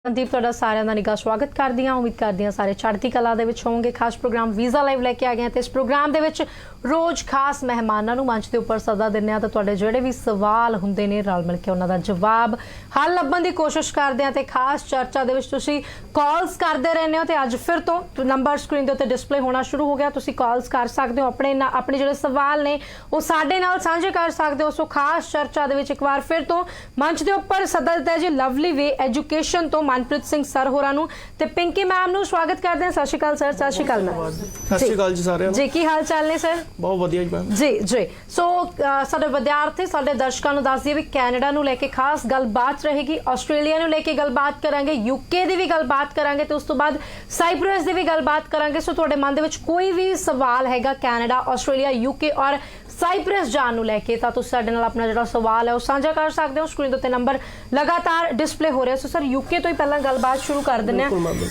संदीप तुहाडा सारिਆਂ ਦਾ ਨਿੱਘਾ स्वागत करदी हां। उम्मीद करदी हां सारे चढ़ती कला दे विच होवोगे। खास प्रोग्राम वीज़ा लाइव लैके आ गए हैं ते इस प्रोग्राम दे विच रोज़ खास मेहमानां नूं मंच दे उपर सदा दिंदे हां ते तुहाडे जिहड़े भी सवाल हुंदे ने रल मिल के उन्हां दा जवाब हल लभण दी कोशिश करदे हां ते खास चर्चा दे विच तुसीं कॉल्स करदे रहंदे हो ते अज फिर तो नंबर स्क्रीन दे उत्ते डिस्पले होना शुरू हो गया। तुसीं कॉल्स कर सकदे हो, अपने जिहड़े सवाल ने वो साडे नाल साझे कर सकदे हो। सो खास चर्चा दे विच एक बार फिर तो मंच दे उपर सदा दित्ता जी लवली वे एजुकेशन तो मनप्रीत सिंह सर होरां नूं ते पिंकी मैम नूं स्वागत करदे हैं। सत श्री अकाल सर। सत श्री अकाल मैम। सत श्री अकाल जी सारिਆਂ ਨੂੰ जी की हाल चाल ने सर? बहुत वधिया जी मैम। जी जी सो साडे विद्यार्थी साडे दर्शकों नूं दस दईए भी कैनेडा नूं लेके खास गलबात रहेगी, आस्ट्रेलिया नूं लेके गलबात करांगे, यूके दी भी गलबात करांगे ते उस तो बाद साइप्रस दी भी गलबात करांगे। सो तुहाडे मन दे विच कोई भी सवाल हैगा कैनेडा, आस्ट्रेलिया, यूके और साइप्रस जाण नूं लेके तां तुसीं साडे नाल अपना जिहड़ा सवाल है वो साझा कर सकदे हो। स्क्रीन दे उत्ते नंबर लगातार डिस्पले हो रहा। सो सर यूके तो ही पहला गलबात शुरू कर दिंदे आ।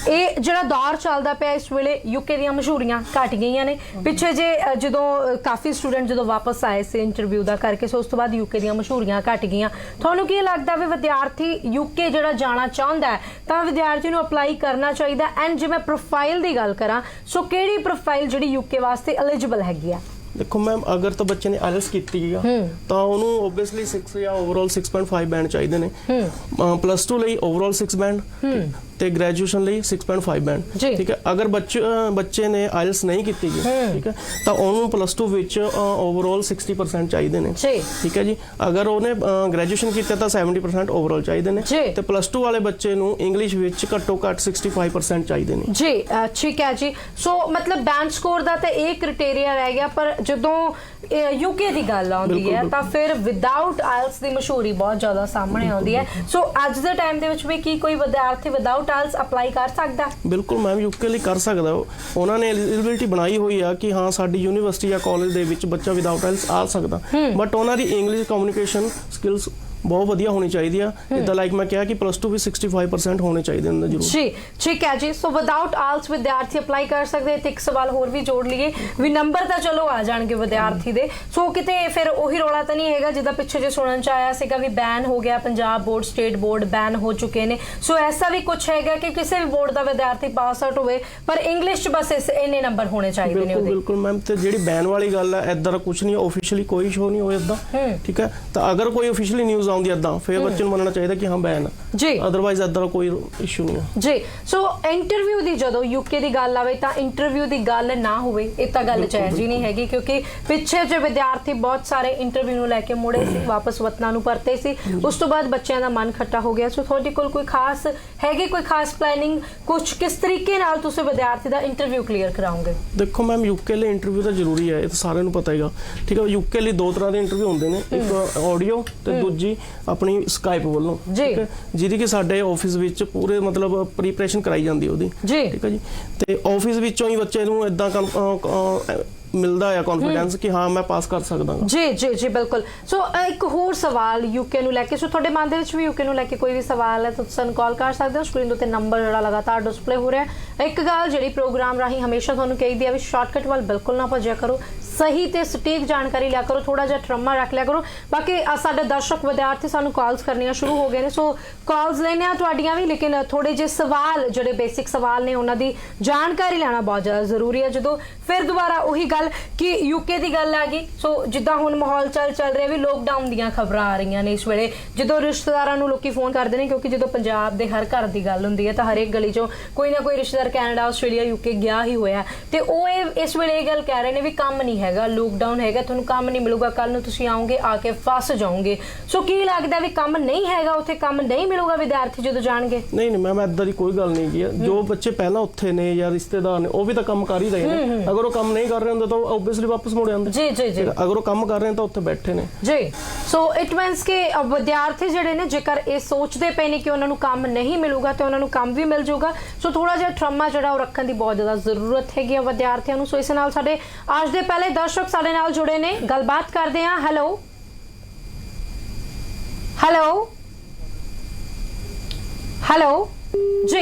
ये जिहड़ा दौर चलदा पिया इस वेले यूके दीयां मशहूरियां घट गईयां ने। पिछे जे जदों काफ़ी स्टूडेंट जदों वापस आए से इंटरव्यू दा करके सो उस तो बाद यूके दीयां मशहूरियां घट गईयां। तुहानूं की लगदा भी विद्यार्थी यूके जिहड़ा जाना चाहुंदा है तां विद्यार्थी नूं अप्लाई करना चाहिदा? एंड जे मैं प्रोफाइल दी गल करां सो किहड़ी प्रोफाइल जिहड़ी यूके वास्ते एलिजिबल हैगी आ? देखो मैम अगर तो बच्चे ने आईएलटीएस की तो उन्होंने ओबवियसली 6 या ओवरऑल 6.5 बैंड चाहिए ने। +2 ਲਈ ओवरऑल 6 बैंड ਤੇ ਗ੍ਰੈਜੂਏਸ਼ਨ ਲਈ 6.5 ਬੈਂਡ। ਠੀਕ ਹੈ, ਅਗਰ ਬੱਚੇ ਨੇ ਆਇਲਸ ਨਹੀਂ ਕੀਤੀ ਗਈ ਠੀਕ ਹੈ ਤਾਂ ਉਹਨੂੰ +2 ਵਿੱਚ ਓਵਰਆਲ 60% ਚਾਹੀਦੇ ਨੇ। ਠੀਕ ਹੈ ਜੀ, ਅਗਰ ਉਹਨੇ ਗ੍ਰੈਜੂਏਸ਼ਨ ਕੀਤਾ ਤਾਂ 70% ਓਵਰਆਲ ਚਾਹੀਦੇ ਨੇ ਤੇ +2 ਵਾਲੇ ਬੱਚੇ ਨੂੰ ਇੰਗਲਿਸ਼ ਵਿੱਚ ਘੱਟੋ ਘੱਟ 65% ਚਾਹੀਦੇ ਨੇ ਜੀ। ਠੀਕ ਹੈ ਜੀ। ਸੋ ਮਤਲਬ ਬੈਂਡ ਸਕੋਰ ਦਾ ਤਾਂ ਇਹ ਕ੍ਰਾਈਟੇਰੀਆ ਰਹਿ ਗਿਆ, ਪਰ ਜਦੋਂ यूके की गल आउंदी है तो फिर विदाउट आइल्स की मशहूरी बहुत ज़्यादा सामने आउंदी है। सो अज के टाइम दे विच भी की कोई विद्यार्थी विदाउट आइल्स अप्लाई कर सकता? बिल्कुल मैम, यूके लिए कर सकता। उन्होंने एलिजिबिलिटी बनाई हुई है कि हाँ साडी यूनिवर्सिटी या कॉलेज दे विच बच्चा विदाउट आइल्स आ सकता, बट उन्होंने इंग्लिश कम्युनिकेशन स्किल्स बहुत वधिया होनी चाहिए। इदा लाइक मैं कहा कि +2 भी 65% होने चाहिए जरूर जी। ठीक है जी। सो विदाउट आइल्स विद्यार्थी अप्लाई कर सकते हैं। एक सवाल होर भी जोड़ लिए भी नंबर तो चलो आ जाएंगे विद्यार्थी दे। सो किते फिर वही रौला तो नहीं है जिदा पिछे जो सुनन च आया सीगा भी बैन हो गया, Punjab board state board ban हो चुके हैं। सो ऐसा भी कुछ है कि किसी भी बोर्ड का विद्यार्थी पास आउट होवे पर इंग्लिश च बस इन्ने नंबर होने चाहिए ने? बिल्कुल मैम, तो जी बैन वाली गल है इदा कुछ नहीं, ऑफिशियली कोई शो नहीं हो इदा। ठीक है, तो अगर कोई ऑफिशियली न्यूज़ आउंदी इदा फिर बच्चे नूं मनना चाहिए कि हाँ बैन जी, अदरवाइज इदा कोई इशू नहीं है जी। सो इंटरव्यू दी जदों यूके दी गल आवे तां इंटरव्यू दी गल ना होवे इह तां गल जायज़ ही नहीं हैगी, क्योंकि पिछे जो विद्यार्थी बहुत सारे इंटरव्यू नूं लैके मुड़े सी, वापस वतनां नूं परते सी, उस तो बाद बच्चों का मन खट्टा हो गया। सो तुहाडे कोल कोई खास हैगी कोई खास प्लैनिंग कुछ किस तरीके नाल तुसीं विद्यार्थी दा इंटरव्यू क्लीयर कराओगे? देखो मैम यूके लिए इंटरव्यू तो जरूरी है, ये तो सारे नूं पता हैगा। ठीक है, यूके लिए 2 तरह के इंटरव्यू होंदे ने, एक ऑडियो ते दूजी अपनी स्काइप ਵੱਲੋਂ। ਠੀਕ ਹੈ, ਜਿਹਦੀ ਕਿ ਸਾਡੇ ਆਫਿਸ ਵਿੱਚ ਪੂਰੇ ਮਤਲਬ ਪ੍ਰੀਪਰੇਸ਼ਨ ਕਰਾਈ ਜਾਂਦੀ ਉਹਦੀ। ਠੀਕ ਹੈ ਜੀ, ਤੇ ਆਫਿਸ ਵਿੱਚੋਂ ਹੀ ਬੱਚੇ ਨੂੰ ਇਦਾਂ मिलता है कॉन्फिडेंस कि हाँ मैं पास कर सकता हूँ जी। जी जी बिल्कुल। सो एक होर सवाल यूके नूं लैके, सो तुहाडे मन दे विच भी यूके नूं लैके कोई भी सवाल है तो तुसीं कॉल कर सकते हो। स्क्रीन उत्ते नंबर जिहड़ा लगातार डिस्पले हो रहा है। एक गल जिहड़ी प्रोग्राम राही हमेशा तुहानूं कहीदी है भी शॉर्टकट वाल बिल्कुल ना भज्या करो, सही ते सटीक जानकारी लिया करो, थोड़ा जिहा ट्रम्मा रख लिया करो। बाकी साडे दर्शक विद्यार्थी सानूं कॉल्स करनियां शुरू हो गए ने, सो कॉल्स लेने आ तुहाडियां भी, लेकिन थोड़े जे सवाल जिहड़े बेसिक सवाल ने उन्हां दी जानकारी लेना बहुत ज़्यादा जरूरी है। जदों फिर दोबारा उही गल कि यूके की गल आ गई, सो जिद्दां हुण माहौल चल रहा भी लॉकडाउन दीयां खबरां आ रही ने इस वेले, जदों रिश्तेदारां नूं लोकी फोन करदे ने, क्योंकि जदों पंजाब दे हर घर दी गल हुंदी है तां हर एक गली चों कोई ना कोई रिश्तेदार कैनेडा आस्ट्रेलिया यूके गया ही होया ते ओह इस वेले गल कह रहे ने भी काम नहीं हैगा, लॉकडाउन हैगा, तुहानूं काम नहीं मिलूगा, कल नूं तुसीं आओगे आके फस जाओगे। सो की लगदा भी काम नहीं हैगा उत्थे, काम नहीं मिलूगा विद्यार्थी जदों जाणगे? नहीं नहीं मैम, इदां दी कोई गल नहीं की। जो बच्चे पहला उत्थे ने या रिश्तेदार ने वो भी तो काम कर ही रहे हैं। अगर वो काम नहीं कर रहे होंगे तो ओबवियसली वापस मुड़ आते जी जी जी। अगर वो काम कर रहे हैं तो उत्थे बैठे ने जी। सो इट मीनस कि विद्यार्थी जिहड़े ने जेकर ये सोचते पे ने कि उन्होंने काम नहीं मिलूगा तो उन्होंने काम भी मिल जाऊगा। सो थोड़ा जिहा ट्रम्मा जिहड़ा वो रखने की बहुत ज़्यादा जरूरत हैगी विद्यार्थियों नूं। सो इस नाल साडे अज दे पहले दर्शक साडे नाल जुड़े ने, गलबात करते हैं। हेलो हेलो हेलो जी,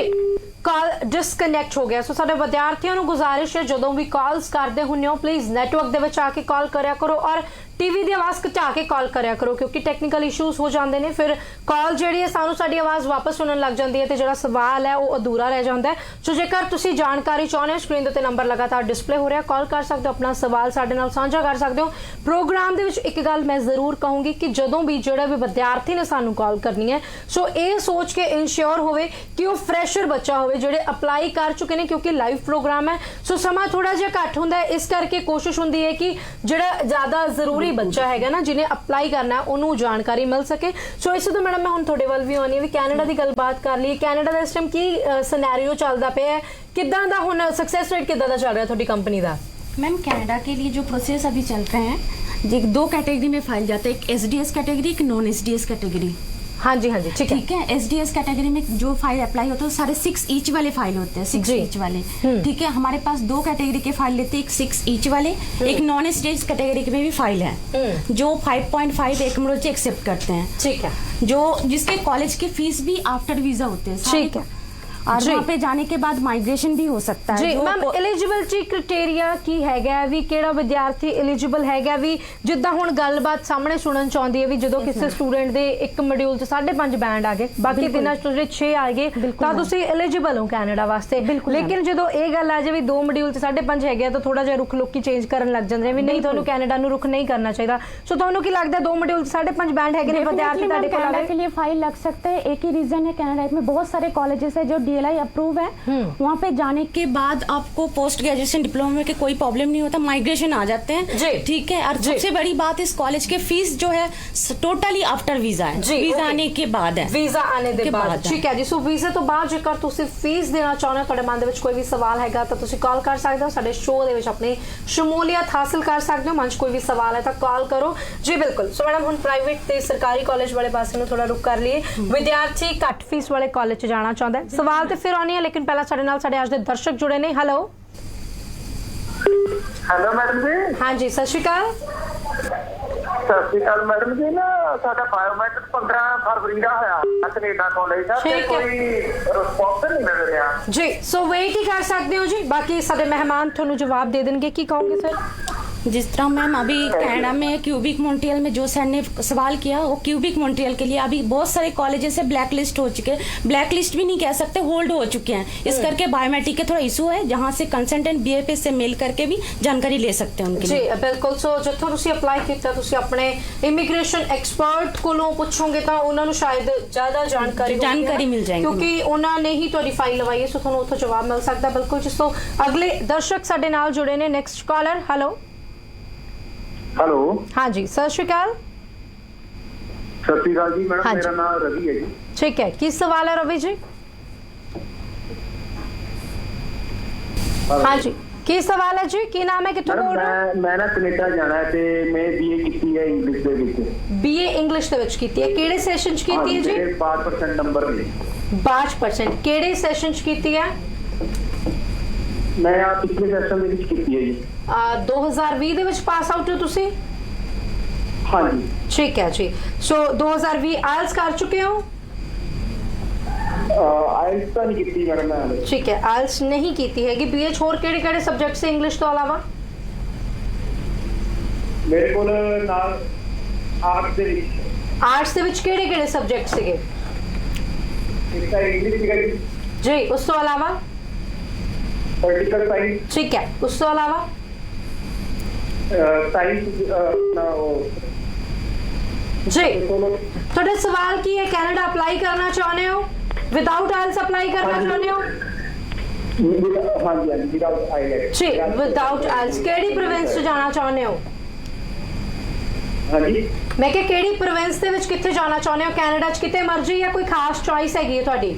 कॉल डिसकनैक्ट हो गया। सो साडे विद्यार्थियों नूं गुजारिश है जदों भी कॉल्स करते हुंदे हो प्लीज़ नैटवर्क दे विच आके कॉल करिया करो और ਟੀਵੀ ਦੀ ਆਵਾਜ਼ ਘਟਾ ਕੇ ਕਾਲ ਕਰਿਆ ਕਰੋ ਕਿਉਂਕਿ ਟੈਕਨੀਕਲ ਇਸ਼ੂਜ਼ ਹੋ ਜਾਂਦੇ ਨੇ, ਫਿਰ ਕਾਲ ਜਿਹੜੀ ਹੈ ਸਾਨੂੰ ਸਾਡੀ ਆਵਾਜ਼ ਵਾਪਸ ਸੁਣਨ ਲੱਗ ਜਾਂਦੀ ਹੈ ਤੇ ਜਿਹੜਾ ਸਵਾਲ ਹੈ ਉਹ ਅਧੂਰਾ ਰਹਿ ਜਾਂਦਾ ਹੈ। ਸੋ ਜੇਕਰ ਤੁਸੀਂ ਜਾਣਕਾਰੀ ਚਾਹੁੰਦੇ ਹੋ, ਸਕਰੀਨ ਦੇ ਉੱਤੇ ਨੰਬਰ ਲਗਾਤਾਰ ਡਿਸਪਲੇ ਹੋ ਰਿਹਾ, ਕਾਲ ਕਰ ਸਕਦੇ ਹੋ, ਆਪਣਾ ਸਵਾਲ ਸਾਡੇ ਨਾਲ ਸਾਂਝਾ ਕਰ ਸਕਦੇ ਹੋ। ਪ੍ਰੋਗਰਾਮ ਦੇ ਵਿੱਚ ਇੱਕ ਗੱਲ ਮੈਂ ਜ਼ਰੂਰ ਕਹੂੰਗੀ ਕਿ ਜਦੋਂ ਵੀ ਜਿਹੜਾ ਵੀ ਵਿਦਿਆਰਥੀ ਨੇ ਸਾਨੂੰ ਕਾਲ ਕਰਨੀ ਹੈ, ਸੋ ਇਹ ਸੋਚ ਕੇ ਇਨਸ਼ੋਰ ਹੋਵੇ ਕਿ ਉਹ ਫਰੈਸ਼ਰ ਬੱਚਾ ਹੋਵੇ ਜਿਹੜੇ ਅਪਲਾਈ ਕਰ ਚੁੱਕੇ ਨੇ, ਕਿਉਂਕਿ ਲਾਈਵ ਪ੍ਰੋਗਰਾਮ ਹੈ। ਸੋ ਸਮਾਂ ਥੋੜਾ ਜਿਹਾ ਘੱਟ ਹੁੰਦਾ ਹੈ, ਇਸ ਕਰਕੇ ਕੋਸ਼ਿਸ਼ ਹੁੰਦੀ ਹੈ ਕਿ ਜਿਹੜਾ ਜ਼ਿਆਦਾ ਜ਼ਰੂਰੀ ਬੱਚਾ ਹੈਗਾ ਨਾ ਜਿਹਨੇ ਅਪਲਾਈ ਕਰਨਾ ਉਹਨੂੰ ਜਾਣਕਾਰੀ ਮਿਲ ਸਕੇ। ਸੋ ਇਸੇ ਤੋਂ ਮੈਡਮ ਮੈਂ ਹੁਣ ਤੁਹਾਡੇ ਵੱਲ ਵੀ ਆਉਣੀ ਹੈ ਵੀ ਕੈਨੇਡਾ ਦੀ ਗੱਲਬਾਤ ਕਰ ਲਈ। ਕੈਨੇਡਾ ਦਾ ਇਸ ਟਾਈਮ ਕੀ ਸਿਨੈਰੀਓ ਚੱਲਦਾ ਪਿਆ ਹੈ, ਕਿੱਦਾਂ ਦਾ ਹੁਣ ਸਕਸੈਸ ਰੇਟ ਕਿੱਦਾਂ ਦਾ ਚੱਲ ਰਿਹਾ ਤੁਹਾਡੀ ਕੰਪਨੀ ਦਾ? मैम कनाडा के लिए जो प्रोसेस अभी चल रहे हैं, दो कैटेगरी में फाइल जाता है, एक एसडीएस कैटेगरी, एक नॉन एसडीएस कैटेगरी। हाँ जी ठीक है। ठीक है, एसडीएस कैटेगरी में जो फाइल अप्लाई होता है सारे 6 ईच वाले फाइल होते हैं, 6 ईच वाले। ठीक है, हमारे पास 2 कैटेगरी के फाइल लेते हैं, एक 6 ईच वाले, एक नॉन एसडीएस कैटेगरी में भी फाइल है जो 5.5 एकमोलॉजी एक्सेप्ट करते हैं। ठीक है, जो जिसके कॉलेज के फीस भी आफ्टर वीजा होते हैं। ठीक है, और वहाँ पे जाने के बाद माइग्रेशन भी हो सकता है। जी मैम, एलिजिबिलिटी क्राइटेरिया की हैगा भी ਕਿਹੜਾ ਵਿਦਿਆਰਥੀ ਐਲੀਜੀਬਲ ਹੈਗਾ ਵੀ ਜਿੱਦਾਂ ਹੁਣ ਗੱਲਬਾਤ ਸਾਹਮਣੇ ਸੁਣਨ ਚ ਆਉਂਦੀ ਹੈ ਵੀ ਜਦੋਂ ਕਿਸੇ ਸਟੂਡੈਂਟ ਦੇ ਇੱਕ ਮੋਡਿਊਲ ਚ 5.5 ਬੈਂਡ ਆ ਗਏ, ਬਾਕੀ ਤਿੰਨਾਂ ਚ ਜਿਹੜੇ 6 ਆ ਗਏ ਤਾਂ ਤੁਸੀਂ ਐਲੀਜੀਬਲ ਹੋ ਕੈਨੇਡਾ ਵਾਸਤੇ। ਲੇਕਿਨ ਜਦੋਂ ਇਹ ਗੱਲ ਆ ਜਾਵੇ 2 ਮੋਡਿਊਲ ਚ 5.5 ਹੈਗੇ ਤਾਂ ਥੋੜਾ ਜਿਹਾ ਰੁਖ ਲੋਕੀ ਚੇਂਜ ਕਰਨ ਲੱਗ ਜਾਂਦੇ ਨੇ ਵੀ ਨਹੀਂ ਤੁਹਾਨੂੰ ਕੈਨੇਡਾ ਨੂੰ ਰੁਖ ਨਹੀਂ ਕਰਨਾ ਚਾਹੀਦਾ। ਸੋ ਤੁਹਾਨੂੰ ਕੀ ਲੱਗਦਾ 2 ਮੋਡਿਊਲ ਚ 5.5 ਬੈਂਡ ਹੈਗੇ ਨੇ ਵਿਦਿਆਰਥੀ ਤੁਹਾਡੇ ਕੋਲ कनाडा के लिए फाइल लग सकता है। एक ही रीजन है, कनाडा में बहुत सारे कॉलेजेस है जो DLI अप्रूव है, वहाँ पे जाने के बाद आपको पोस्ट ग्रेजुएशन डिप्लोमा के कोई प्रॉब्लम नहीं होता, माइग्रेशन आ जाते हैं। ठीक है, और सबसे बड़ी बात इस कॉलेज के फीस जो है टोटली आफ्टर वीजा है, वीजा आने के बाद है, ਵੀਜ਼ਾ ਆने ਦੇ ਬਾਅਦ। ਠੀਕ ਹੈ ਜੀ, ਸੋ ਵੀਜ਼ੇ ਤੋਂ ਬਾਅਦ ਜੇਕਰ ਤੁਸੀਂ ਫੀਸ ਦੇਣਾ ਚਾਹੁੰਦੇ ਹੋ, ਤੁਹਾਡੇ ਮਨ ਦੇ ਵਿੱਚ ਕੋਈ ਵੀ ਸਵਾਲ ਹੈਗਾ ਤਾਂ ਤੁਸੀਂ ਕਾਲ ਕਰ ਸਕਦੇ ਹੋ, ਸਾਡੇ ਸ਼ੋਅ ਦੇ ਵਿੱਚ ਆਪਣੀ ਸ਼ਮੂਲੀਅਤ ਹਾਸਲ ਕਰ ਸਕਦੇ ਹੋ। ਮਨ 'ਚ ਕੋਈ ਵੀ ਸਵਾਲ ਹੈ ਤਾਂ ਕਾਲ ਕਰੋ ਜੀ। ਬਿਲਕੁਲ। ਸੋ ਮੈਡਮ ਹੁਣ ਪ੍ਰਾਈਵੇਟ ਤੇ ਸਰਕਾਰੀ ਕਾਲਜ ਵਾਲੇ ਪਾਸੇ ਨੂੰ ਥੋੜਾ ਰੁਕ ਕਰ ਲਈਏ। ਵਿਦਿਆਰਥੀ ਘੱਟ ਫੀਸ ਵਾਲੇ ਕਾਲਜ 'ਚ ਜਾਣਾ ਚਾਹੁੰਦਾ ਹੈ, ਸਵਾਲ ਤੇ ਫਿਰ ਆਉਣੀ ਹੈ, ਲੇਕਿਨ ਪਹਿਲਾਂ ਸਾਡੇ ਨਾਲ ਸਾਡੇ ਅੱਜ ਦੇ ਦਰਸ਼ਕ ਜੁੜੇ ਨੇ। ਹੈਲੋ ਮੈਡਮ ਜੀ। ਹਾਂਜੀ, ਸਤਿ ਸ਼੍ਰੀ ਅਕਾਲ। ਸਤਿ ਸ਼੍ਰੀ ਅਕਾਲ ਮੈਡਮ ਜੀ। ਨਾ ਸਾਡਾ ਬਾਇਓਮੈਟ੍ਰਿਕ 15 ਫਰਵਰੀ ਦਾ ਹੋਇਆ ਕੈਨੇਡਾ ਕਾਲਜ ਦਾ, ਤੇ ਕੋਈ ਰਿਸਪੌਂਸ ਨਹੀਂ ਮਿਲ ਰਿਹਾ ਜੀ। ਸੋ ਵੇਟ ਹੀ ਕਰ ਸਕਦੇ ਹੋ ਜੀ, ਬਾਕੀ ਸਾਡੇ ਮਹਿਮਾਨ ਤੁਹਾਨੂੰ ਜਵਾਬ ਦੇ ਦੇਣਗੇ। ਕੀ ਕਹੋਗੇ ਸਰ? जिस तरह मैम अभी कनाडा में क्यूबिक मॉन्ट्रियल में जो सर ने सवाल किया, वो क्यूबिक मॉन्ट्रियल के लिए अभी बहुत सारे कॉलेजेस से ब्लैक लिस्ट हो चुके हैं, ब्लैक लिस्ट भी नहीं कह सकते, होल्ड हो चुके हैं। इस करके बायोमेट्रिक के थोड़ा इशू है, जहाँ से कंसल्टेंट BFS से मेल करके भी जानकारी ले सकते हैं उनके जी बिल्कुल। सो जिथों तुसी अप्लाई किया तुसी अपने इमीग्रेशन एक्सपर्ट कोलों पुछोगे तो उन्होंने शायद ज़्यादा जानकारी मिल जाएगी, क्योंकि उन्होंने ही तुहाडी फाइल लवाई है, सो तुहानूं उत्थों जवाब मिल सकता। बिल्कुल जी। सो अगले दर्शक साडे नाल जुड़े ने। Next collar. Hello hello. हाँ जी, सत श्री अकाल। सत श्री अकाल जी मैडम, हाँ मेरा नाम रवि है जी। ठीक है, की सवाल है रवि जी? हाँ जी, की सवाल है जी? की नाम है, कित्थों बोल रहे हो? मैं ना कनेडा जाना है ते मैं BA कीती है इंग्लिश दे विच। BA इंग्लिश दे विच कीती है, किहड़े सेशन च कीती है जी? 5% नंबर ने। 5%? किहड़े सेशन च कीती है? मैं आ पिछले सेशन दे विच कीती है जी। 2020 ਦੇ ਵਿੱਚ ਪਾਸ ਆਊਟ ਹੋ ਤੁਸੀਂ? हाँ जी। ठीक है जी। सो 2020 आइल्स कर चुके हो? आइल्स तो नहीं कीती मैडम मैं। ठीक है, आइल्स नहीं कीती हैगी। BA ਚ ਹੋਰ ਕਿਹੜੇ ਸਬਜੈਕਟ ਸੇ ਇੰਗਲਿਸ਼ ਤੋਂ ਇਲਾਵਾ? ਮੇਰੇ ਕੋਲ ਨਾਲ ਆਰਟਸ ਦੇ ਵਿੱਚ। ਆਰਟਸ ਦੇ ਵਿੱਚ ਕਿਹੜੇ ਸਬਜੈਕਟ ਸੀਗੇ? ਇੱਕ ਤਾਂ ਇੰਗਲਿਸ਼ ਸੀਗਾ ਜੀ, ਉਸ ਤੋਂ ਇਲਾਵਾ? Political science. ਠੀਕ ਹੈ, ਉਸ ਤੋਂ ਇਲਾਵਾ? ਸਾਇੰਸ जी। ਤੁਹਾਡਾ ਸਵਾਲ ਕੀ ਹੈ? ਕੈਨੇਡਾ ਅਪਲਾਈ ਕਰਨਾ ਚਾਹੁੰਦੇ ਹੋ? ਵਿਦਆਊਟ ਆਇਲਸ ਅਪਲਾਈ ਕਰਨਾ ਚਾਹੁੰਦੇ ਹੋ? हाँ जी हाँ जी, विदाउट आइल्स। जी, विदाउट आइल्स। ਕਿਹੜੀ ਪ੍ਰੋਵਿੰਸ 'ਚ ਜਾਣਾ ਚਾਹੁੰਦੇ ਹੋ? हाँ जी। ਮੈਂ ਕਿਹਾ ਕਿਹੜੀ ਪ੍ਰੋਵਿੰਸ ਦੇ ਵਿੱਚ ਕਿੱਥੇ ਜਾਣਾ ਚਾਹੁੰਦੇ ਹੋ ਕੈਨੇਡਾ 'ਚ? ਕਿਤੇ ਮਰਜ਼ੀ ਜਾਂ ਕੋਈ ਖਾਸ ਚੋਇਸ ਹੈਗੀ ਹੈ ਤੁਹਾਡੀ?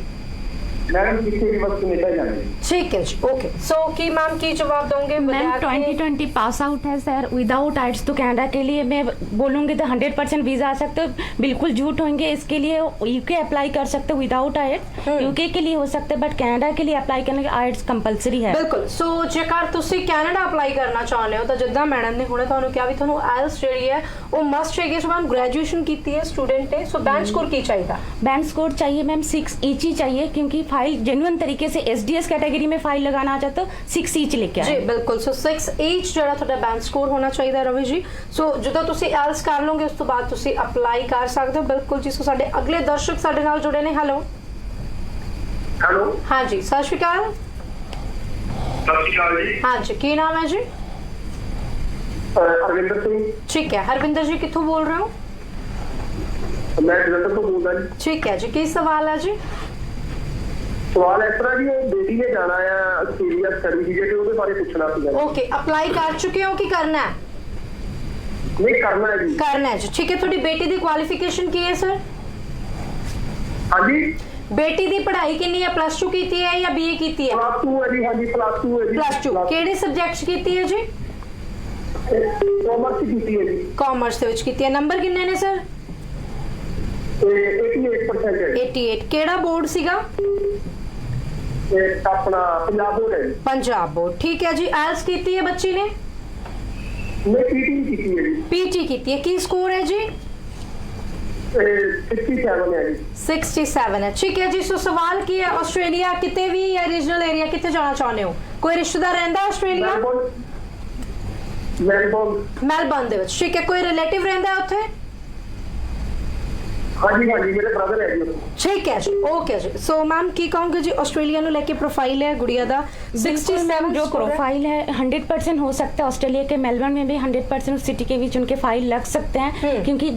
मैडम किसी भी वक्त कनेडा जाना है। ठीक है जी, ओके। सो की मैम की जवाब दोगे? मैम 2020 पास आउट है सर, विदाउट आइल्स तो कनाडा के लिए मैं बोलूँगी तो 100% वीज़ा आ सकते हो, बिल्कुल झूठ होंगे। इसके लिए UK अप्लाई कर सकते हो विदाउट आइल्स, UK के लिए हो सकते हैं, बट कनाडा के लिए अप्लाई करने के आइल्स कंपलसरी है। बिल्कुल। सो जेकर तुसी कनाडा अप्लाई करना चाहते हो तो जिद्दां मैडम ने हुणे तुहानूं किहा भी तुहानूं आइल्स जिहड़ी है वो मस्ट हैगी। सो मैम ग्रेजुएशन कीती है स्टूडेंट ने, सो बैंक स्कोर की चाहिए? बैंक स्कोर चाहिए मैम 6 ईच ही चाहिए, क्योंकि फाइल जेन्युइन तरीके से एसडीएस कैटेगरी में फाइल लगाना चाहते हो 6 ईच लेके ਜੀ आए। ਬਿਲਕੁਲ ਸੋ 6 ਈਚ ਜਿਹੜਾ ਤੁਹਾਡਾ ਬੈਂਡ ਸਕੋਰ ਹੋਣਾ ਚਾਹੀਦਾ ਰਵੀ ਜੀ। ਸੋ ਜਦੋਂ ਤੁਸੀਂ ਐਲਸ ਕਰ ਲਓਗੇ ਉਸ ਤੋਂ ਬਾਅਦ ਤੁਸੀਂ ਅਪਲਾਈ ਕਰ ਸਕਦੇ ਹੋ। ਬਿਲਕੁਲ ਜੀ। ਸੋ ਸਾਡੇ ਅਗਲੇ ਦਰਸ਼ਕ ਸਾਡੇ ਨਾਲ ਜੁੜੇ ਨੇ। ਹੈਲੋ ਹੈਲੋ ਹਾਂਜੀ ਸਤਿ ਸ਼੍ਰੀ ਅਕਾਲ। ਸਤਿ ਸ਼੍ਰੀ ਅਕਾਲ ਜੀ। ਹਾਂਜੀ ਕੀ ਨਾਮ ਹੈ ਜੀ? ਅਰਵਿੰਦਰ ਸਿੰਘ, ਠੀਕ ਹੈ ਹਰਵਿੰਦਰ ਜੀ ਕਿੱਥੋਂ ਬੋਲ ਰਹੇ ਹੋ? ਮੈਂ ਜਲੰਧਰ ਤੋਂ ਬੋਲਦਾ ਜੀ। ਠੀਕ ਹੈ ਜੀ ਕੀ ਸਵਾਲ ਹੈ ਜੀ? ਸਵਾਲ ਇਸ ਤਰ੍ਹਾਂ ਜੀ, ਉਹ ਬੇਟੀ ਨੇ ਜਾਣਾ ਆ ਆਸਟ੍ਰੇਲੀਆ ਸਟੱਡੀ ਵੀਜ਼ੇ ਤੇ, ਉਹਦੇ ਬਾਰੇ ਪੁੱਛਣਾ ਸੀਗਾ। ਓਕੇ ਅਪਲਾਈ ਕਰ ਚੁੱਕੇ ਹੋ ਕਿ ਕਰਨਾ ਹੈ? ਨਹੀਂ ਕਰਨਾ ਹੈ ਜੀ। ਕਰਨਾ ਹੈ ਜੀ। ਠੀਕ ਹੈ ਤੁਹਾਡੀ ਬੇਟੀ ਦੀ ਕੁਆਲੀਫਿਕੇਸ਼ਨ ਕੀ ਹੈ ਸਰ? ਹਾਂਜੀ ਬੇਟੀ ਦੀ ਪੜ੍ਹਾਈ ਕਿੰਨੀ ਹੈ? ਪਲੱਸ 2 ਕੀਤੀ ਹੈ ਜਾਂ BA ਕੀਤੀ ਹੈ? ਪਲੱਸ 2 ਹੈ ਜੀ। ਹਾਂਜੀ ਪਲੱਸ 2 ਹੈ ਜੀ। ਪਲੱਸ 2 ਕਿਹੜੇ ਸਬਜੈਕਟ 'ਚ ਕੀਤੀ ਹੈ ਜੀ? ਕਾਮਰਸ ਕੀਤੀ ਹੈ ਜੀ। ਕਾਮਰਸ ਦੇ ਵਿੱਚ ਕੀਤੀ ਹੈ। ਨੰਬਰ ਕਿੰਨੇ ਨੇ ਸਰ? ਤੇ 88% ਹੈ ਜੀ। 88 ਕਿਹੜਾ ਬੋਰਡ ਸੀਗਾ? ਤੇ ਆਪਣਾ ਪੰਜਾਬ ਬੋਰਡ ਹੈ ਜੀ। ਪੰਜਾਬ ਬੋਰਡ। ਠੀਕ ਹੈ ਜੀ। ਐਲਸ ਕੀਤੀ ਹੈ ਬੱਚੀ ਨੇ? ਮੈਂ ਪੀਟੀ ਕੀਤੀ ਹੈ ਜੀ। ਪੀਟੀ ਕੀਤੀ ਹੈ। ਕੀ ਸਕੋਰ ਹੈ ਜੀ? ਤੇ 67 ਹੈ ਜੀ। 67 ਹੈ। ਠੀਕ ਹੈ ਜੀ। ਸੋ ਸਵਾਲ ਕੀ ਹੈ? ਆਸਟ੍ਰੇਲੀਆ ਕਿਤੇ ਵੀ ਜਾਂ ਰੀਜਨਲ ਏਰੀਆ ਕਿੱਥੇ ਜਾਣਾ ਚਾਹੁੰਦੇ ਹੋ? ਕੋਈ ਰਿਸ਼ਤੇਦਾਰ ਰਹਿੰਦਾ ਆਸਟ੍ਰੇਲੀਆ? ਮੈਲਬੌਰਨ ਦੇ ਵਿੱਚ। ਠੀਕ ਹੈ ਕੋਈ ਰਿਲੇਟਿਵ ਰਹਿੰਦਾ ਹੈ ਉੱਥੇ? ਹਾਂਜੀ ਹਾਂਜੀ ਮੇਰੇ ਬ੍ਰਦਰ ਹੈ ਜੀ ਉੱਥੇ। ਠੀਕ ਹੈ ਜੀ। ਓਕੇ ਜੀ। ਸੋ ਮੈਮ ਕੀ ਕਹੋਗੇ ਜੀ ਆਸਟ੍ਰੇਲੀਆ ਨੂੰ ਲੈ ਕੇ ਪ੍ਰੋਫਾਈਲ है गुड़िया ਦਾ 67 जो प्रोफाइल है 100% हो सकता है। ऑस्ट्रेलिया के मेलबर्न में भी 100% उस सिटी के बीच उनके फाइल लग सकते हैं, क्योंकि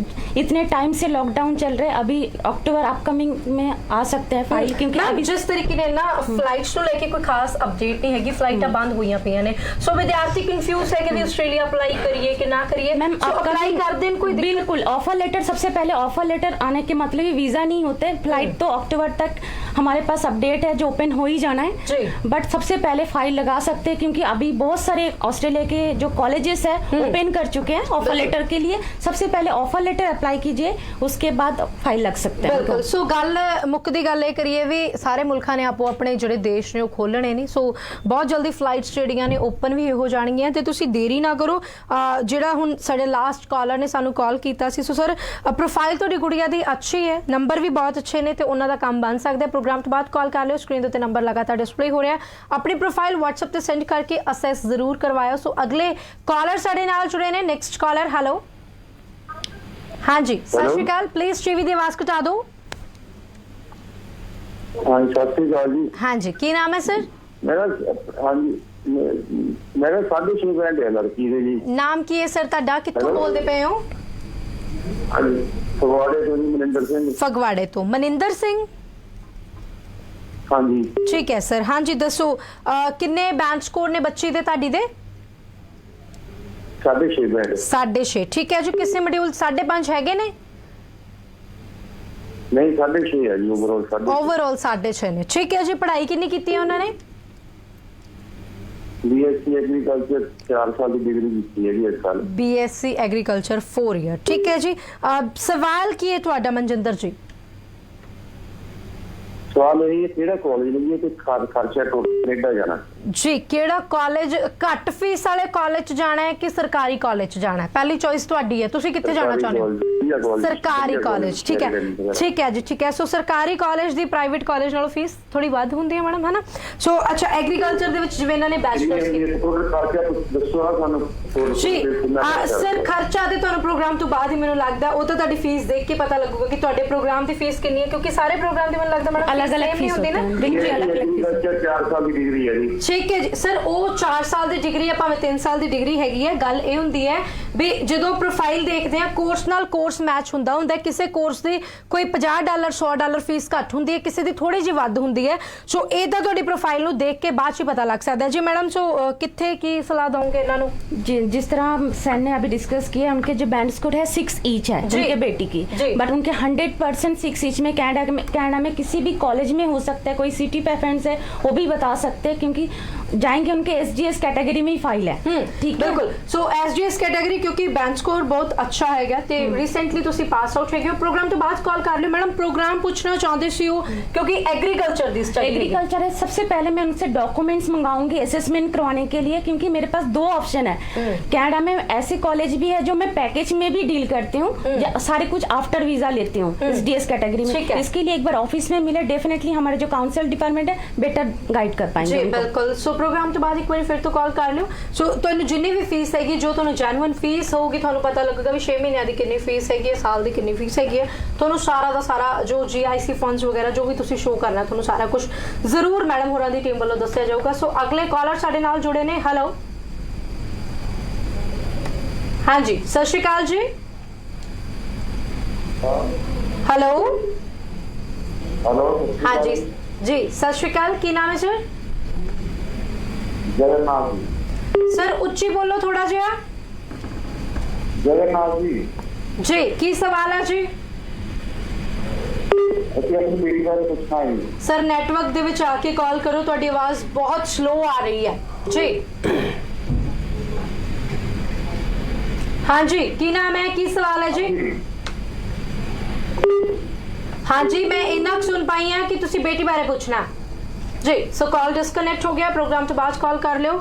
इतने टाइम से लॉकडाउन चल रहे हैं। अभी अक्टूबर अपकमिंग में आ सकते हैं फाइल, क्योंकि मैम अभी जिस तरीके ने ना फ्लाइट्स ਨੂੰ ਲੈ ਕੇ ਕੋਈ ਖਾਸ ਅਪਡੇਟ ਨਹੀਂ ਹੈਗੀ। ਫਲਾਈਟਾਂ ਬੰਦ ਹੋਈਆਂ ਪਈਆਂ ਨੇ। ਸੋ ਵਿਦਿਆਰਥੀ ਕਨਫਿਊਜ਼ ਹੈ ਕਿ ਵੀ ਆਸਟ੍ਰੇਲੀਆ ਅਪਲਾਈ ਕਰੀਏ ਕਿ ਨਾ करिए। मैम अप्लाई कर दें कोई दिक्कत? बिल्कुल ऑफर लेटर, सबसे पहले ऑफर लेटर आने के मतलब ही वीजा नहीं होते। फ्लाइट तो अक्टूबर तक हमारे पास अपडेट है जो ओपन हो ही जाना जी। है, बट सबसे पहले फाइल लगा सकते हैं, क्योंकि अभी बहुत सारे ऑस्ट्रेलिया के जो कॉलेजेस है ओपन कर चुके हैं ऑफर लेटर के लिए। सबसे पहले ऑफर लेटर अप्लाई कीजिए, उसके बाद फाइल लग सकते हैं। ਬਿਲਕੁਲ। ਸੋ ਗੱਲ ਮੁੱਕਦੀ ਗੱਲ ਇਹ ਕਰੀਏ ਵੀ ਸਾਰੇ ਮੁਲਕਾਂ ਨੇ ਆਪੋ ਆਪਣੇ ਜਿਹੜੇ ਦੇਸ਼ ਨੇ ਉਹ ਖੋਲਣੇ ਨੇ। ਸੋ ਬਹੁਤ ਜਲਦੀ ਫਲਾਈਟਸ ਜਿਹੜੀਆਂ ਨੇ ਓਪਨ ਵੀ ਹੋ ਜਾਣਗੀਆਂ ਤੇ ਤੁਸੀਂ ਦੇਰੀ ਨਾ ਕਰੋ। ਜਿਹੜਾ ਹੁਣ ਸਾਡੇ ਲਾਸਟ ਕਾਲਰ ਨੇ ਸਾਨੂੰ ਕਾਲ ਕੀਤਾ ਸੀ। ਸੋ ਸਰ ਪ੍ਰੋਫਾਈਲ ਤੁਹਾਡੀ ਗੁੜੀਆ ਦੀ ਅੱਛੀ ਹੈ, ਨੰਬਰ ਵੀ ਬਹੁਤ ਅੱਛੇ ਨੇ ਤੇ ਉਹਨਾਂ ਦਾ ਕੰਮ ਬਣ ਸਕਦਾ ਹੈ। ਪ੍ਰੋਗਰਾਮ ਤੋਂ ਬਾਅਦ ਕਾਲ ਕਰ ਲਿਓ। ਸਕਰੀਨ ਦੇ ਉੱਤੇ ਨੰਬਰ ਲਗਾਤਾਰ ਡਿਸਪਲੇ ਹੋ ਰਿਹਾ। ਆਪਣੀ ਪ੍ਰੋਫਾਈਲ WhatsApp ਤੇ ਸੈਂਡ ਕਰਕੇ ਅਸੈਸ ਜ਼ਰੂਰ ਕਰਵਾਇਓ। ਸੋ ਅਗਲੇ ਕਾਲਰ ਸਾਡੇ ਨਾਲ ਜੁੜੇ ਨੇ। ਨੈਕਸਟ ਕਾਲਰ ਹੈਲੋ ਹਾਂਜੀ ਸਤਿ ਸ਼੍ਰੀ ਅਕਾਲ। ਪਲੀਜ਼ ਟੀਵੀ ਦੀ ਆਵਾਜ਼ ਘਟਾ ਦਿਓ। ਹਾਂਜੀ ਸਤਿ ਸ਼੍ਰੀ ਅਕਾਲ ਜੀ। ਹਾਂਜੀ ਕੀ ਨਾਮ ਹੈ ਸਰ? ਮੇਰਾ ਹਾਂਜੀ ਮੇਰਾ 6.5 ਬੈਂਡ ਹੈ ਲੜਕੀ ਦੇ ਜੀ। ਨਾਮ ਕੀ ਹੈ ਸਰ ਤੁਹਾਡਾ? ਕਿੱਥੋਂ Hello? ਬੋਲਦੇ ਪਏ ਹੋ? ਹਾਂਜੀ ਫਗਵਾੜੇ ਤੋਂ ਜੀ, ਮਨਿੰਦਰ ਸਿੰਘ। ਫਗਵਾੜੇ ਤੋਂ ਮਨਿੰਦਰ ਸਿੰਘ। ਹਾਂਜੀ ਠੀਕ ਹੈ ਸਰ। ਹਾਂਜੀ ਦੱਸੋ ਕਿੰਨੇ ਬੈਂਡ ਸਕੋਰ ਨੇ ਬੱਚੀ ਦੇ ਤੁਹਾਡੀ ਦੇ? 6.5 ਬੈਂਡ। 6.5। ਠੀਕ ਹੈ ਜੀ। ਕਿਸੇ ਮੋਡਿਊਲ 5.5 ਹੈਗੇ ਨੇ? ਨਹੀਂ 6.5 ਹੈ ਜੀ ਓਵਰਆਲ 6.5। ਓਵਰਆਲ 6.5 ਨੇ। ਠੀਕ ਹੈ ਜੀ। ਪੜ੍ਹਾਈ ਕਿੰਨੀ ਕੀਤੀ ਹੈ ਉਹਨਾਂ ਨੇ? BSc ਐਗਰੀਕਲਚਰ 4 ਸਾਲ ਦੀ ਡਿਗਰੀ ਕੀਤੀ ਹੈ ਜੀ ਇਸ ਸਾਲ। BSc agriculture 4 year. ਠੀਕ ਹੈ ਜੀ। ਸਵਾਲ ਕੀ ਹੈ ਤੁਹਾਡਾ ਮਨਜਿੰਦਰ ਜੀ? ਸਵਾਲ ਇਹ ਹੈ ਕਿਹੜਾ ਕਾਲਜ ਲਈਏ ਤੇ ਖਰਚਾ ਟੋਟਲ ਕੈਨੇਡਾ ਜਾਣਾ ਜੀ। ਕਿਹੜਾ ਕਾਲਜ? ਘੱਟ ਫੀਸ ਵਾਲੇ ਕਾਲਜ ਚ ਜਾਣਾ ਹੈ ਕਿ ਸਰਕਾਰੀ ਕਾਲਜ ਚ ਜਾਣਾ ਹੈ? ਪਹਿਲੀ ਚੋਇਸ ਤੁਹਾਡੀ ਹੈ। ਤੁਸੀਂ ਕਿੱਥੇ ਜਾਣਾ ਚਾਹੁੰਦੇ ਹੋ? ਸਰਕਾਰੀ ਕਾਲਜ। ਠੀਕ ਹੈ ਠੀਕ ਹੈ ਜੀ। ਠੀਕ ਹੈ। ਸੋ ਸਰਕਾਰੀ ਕਾਲਜ ਦੀ ਪ੍ਰਾਈਵੇਟ ਕਾਲਜ ਨਾਲੋਂ ਫੀਸ ਥੋੜੀ ਵੱਧ ਹੁੰਦੀ ਹੈ ਮੈਡਮ, ਹੈ ਨਾ? ਸੋ ਅੱਛਾ ਐਗਰੀਕਲਚਰ ਦੇ ਵਿੱਚ ਜਿਵੇਂ ਇਹਨਾਂ ਨੇ ਬੈਚਲਰਸ ਕੀਤੀ ਟੋਟਲ ਖਰਚਾ ਦੱਸੋ ਨਾ ਸਾਨੂੰ ਜੀ। ਸਰ ਖਰਚਾ ਤੇ ਤੁਹਾਨੂੰ ਪ੍ਰੋਗਰਾਮ ਤੋਂ ਬਾਅਦ ਹੀ ਮੈਨੂੰ ਲੱਗਦਾ ਉਹ ਤਾਂ ਤੁਹਾਡੀ ਫੀਸ ਦੇਖ ਕੇ ਪਤਾ ਲੱਗੂਗਾ ਕਿ ਤੁਹਾਡੇ ਪ੍ਰੋਗਰਾਮ ਦੀ ਫੀਸ ਕਿੰਨੀ ਹੈ, ਕਿਉਂਕਿ ਸਾਰੇ ਪ੍ਰੋਗਰਾਮ ਦੀ ਮੈਨੂੰ ਲੱਗਦਾ ਮੈਡਮ अलग-अलग फीस होती है, बिल्कुल अलग-अलग फीस होती है। 4 ਸਾਲ ਦੀ ਡਿਗਰੀ ਹੈ ਜੀ। ਠੀਕ ਹੈ ਜੀ ਸਰ। ਉਹ 4 ਸਾਲ ਦੀ ਡਿਗਰੀ ਹੈ ਭਾਵੇਂ 3 ਸਾਲ ਦੀ ਡਿਗਰੀ ਹੈਗੀ ਹੈ। ਗੱਲ ਇਹ ਹੁੰਦੀ ਹੈ ਵੀ ਜਦੋਂ ਪ੍ਰੋਫਾਈਲ ਦੇਖਦੇ ਆ ਕੋਰਸ ਨਾਲ ਕੋਰਸ ਮੈਚ ਹੁੰਦਾ ਕਿਸੇ ਕੋਰਸ ਦੀ ਕੋਈ $50 $100 ਫੀਸ ਘੱਟ ਹੁੰਦੀ ਹੈ, ਕਿਸੇ ਦੀ ਥੋੜੀ ਜਿਹੀ ਵੱਧ ਹੁੰਦੀ ਹੈ। ਸੋ ਇਹ ਤਾਂ ਤੁਹਾਡੀ ਪ੍ਰੋਫਾਈਲ ਨੂੰ ਦੇਖ ਕੇ ਬਾਅਦ 'ਚ ਹੀ ਪਤਾ ਲੱਗ ਸਕਦਾ ਜੀ ਮੈਡਮ। ਸੋ ਕਿੱਥੇ ਕੀ सलाह दोगे इन्हों? जिस तरह सैन ने अभी डिस्कस किया, उनके जो बैंड स्कोर है 6 ईच है उनके बेटी की, बट उनके 100% 6 ईच में कनाडा में किसी भी कॉलेज में हो सकता है। कोई सिटी प्रेफरेंस है वो भी बता सकते हैं, क्योंकि जाएंगे उनके SGS कैटेगरी में ही फाइल है। ठीक है, बिल्कुल। सो SGS कैटेगरी क्योंकि बैंक स्कोर बहुत अच्छा हैगा ਤੇ ਰੀਸੈਂਟਲੀ ਤੁਸੀਂ ਪਾਸ ਆਊਟ ਹੈਗੇ ਹੋ। ਪ੍ਰੋਗਰਾਮ ਤੋਂ ਬਾਅਦ ਕਾਲ ਕਰ ਲਿਓ ਮੈਡਮ। ਪ੍ਰੋਗਰਾਮ ਪੁੱਛਣਾ ਚਾਹੁੰਦੇ ਸੀ ਉਹ क्योंकि एग्रीकल्चर दी स्टडी एग्रीकल्चर है। सबसे पहले मैं उनसे डॉक्यूमेंट्स मंगाऊंगी असेसमेंट करवाने के लिए, क्योंकि मेरे पास 2 ऑप्शन है। कनाडा में ऐसे कॉलेज भी है जो मैं पैकेज में भी डील करती हूँ, सारे कुछ आफ्टर वीजा लेती हूँ SDS कैटेगरी में। इसके लिए एक बार ऑफिस में मिले, डेफिनेटली हमारे जो काउंसिल डिपार्टमेंट है बेटर गाइड कर पाएंगे। जी बिल्कुल। सो प्रोग्राम तो बाद एक बार फिर तो कॉल कर लिਓ। ਸੋ ਤੁਹਾਨੂੰ ਜਿੰਨੀ ਵੀ ਫੀਸ ਹੈਗੀ, ਜੋ ਤੁਹਾਨੂੰ ਜੈਨੂਇਨ ਫੀਸ ਹੋਊਗੀ, ਤੁਹਾਨੂੰ ਪਤਾ ਲੱਗੇਗਾ ਵੀ 6 ਮਹੀਨਿਆਂ ਦੀ ਕਿੰਨੀ ਫੀਸ ਹੈਗੀ ਹੈ, ਸਾਲ ਦੀ ਕਿੰਨੀ ਫੀਸ ਹੈਗੀ ਹੈ। ਤੁਹਾਨੂੰ ਸਾਰਾ ਦਾ ਸਾਰਾ ਜੋ GIC ਫੰਡਸ ਵਗੈਰਾ ਜੋ ਵੀ ਤੁਸੀਂ ਸ਼ੋ ਕਰਨਾ, ਤੁਹਾਨੂੰ ਸਾਰਾ ਕੁਝ ਜ਼ਰੂਰ ਮੈਡਮ ਹੋਰਾਂ ਦੀ ਟੀਮ ਵੱਲੋਂ ਦੱਸਿਆ ਜਾਊਗਾ। ਸੋ ਅਗਲੇ ਕਾਲਰ ਸਾਡੇ ਨਾਲ ਜੁੜੇ ਨੇ। ਹੈਲੋ, ਹਾਂਜੀ, ਸਤਿ ਸ਼੍ਰੀ ਅਕਾਲ ਜੀ। ਹੈਲੋ, हेलो ਹਾਂਜੀ ਜੀ, ਸਤਿ ਸ਼੍ਰੀ ਅਕਾਲ। ਕੀ ਨਾਮ ਹੈ ਸਰ? जगन्नाथ जी। ਸਰ ਉੱਚੀ ਬੋਲੋ ਥੋੜਾ ਜਿਹਾ। जगन्नाथ जी ਜੀ ਕੀ ਸਵਾਲ ਹੈ ਜੀ? ਅਸੀਂ ਆਪਣੀ ਬੇਟੀ ਬਾਰੇ ਪੁੱਛਣਾ ਹੈ। ਸਰ ਨੈਟਵਰਕ ਦੇ ਵਿੱਚ ਆ ਕੇ ਕਾਲ ਕਰੋ, ਤੁਹਾਡੀ ਆਵਾਜ਼ ਬਹੁਤ ਸਲੋ ਆ ਰਹੀ ਹੈ ਜੀ। ਹਾਂਜੀ, ਕੀ ਨਾਮ ਹੈ, ਕੀ ਸਵਾਲ ਹੈ ਜੀ? ਹਾਂਜੀ, ਮੈਂ ਇੰਨਾ ਕੁ ਸੁਣ ਪਾਈ ਹਾਂ ਕਿ ਤੁਸੀਂ ਬੇਟੀ ਬਾਰੇ ਪੁੱਛਣਾ ਜੀ। ਸੋ ਕਾਲ ਡਿਸਕਨੈਕਟ ਹੋ ਗਿਆ। ਪ੍ਰੋਗਰਾਮ ਤੋਂ ਬਾਅਦ ਕਾਲ ਕਰ ਲਿਓ।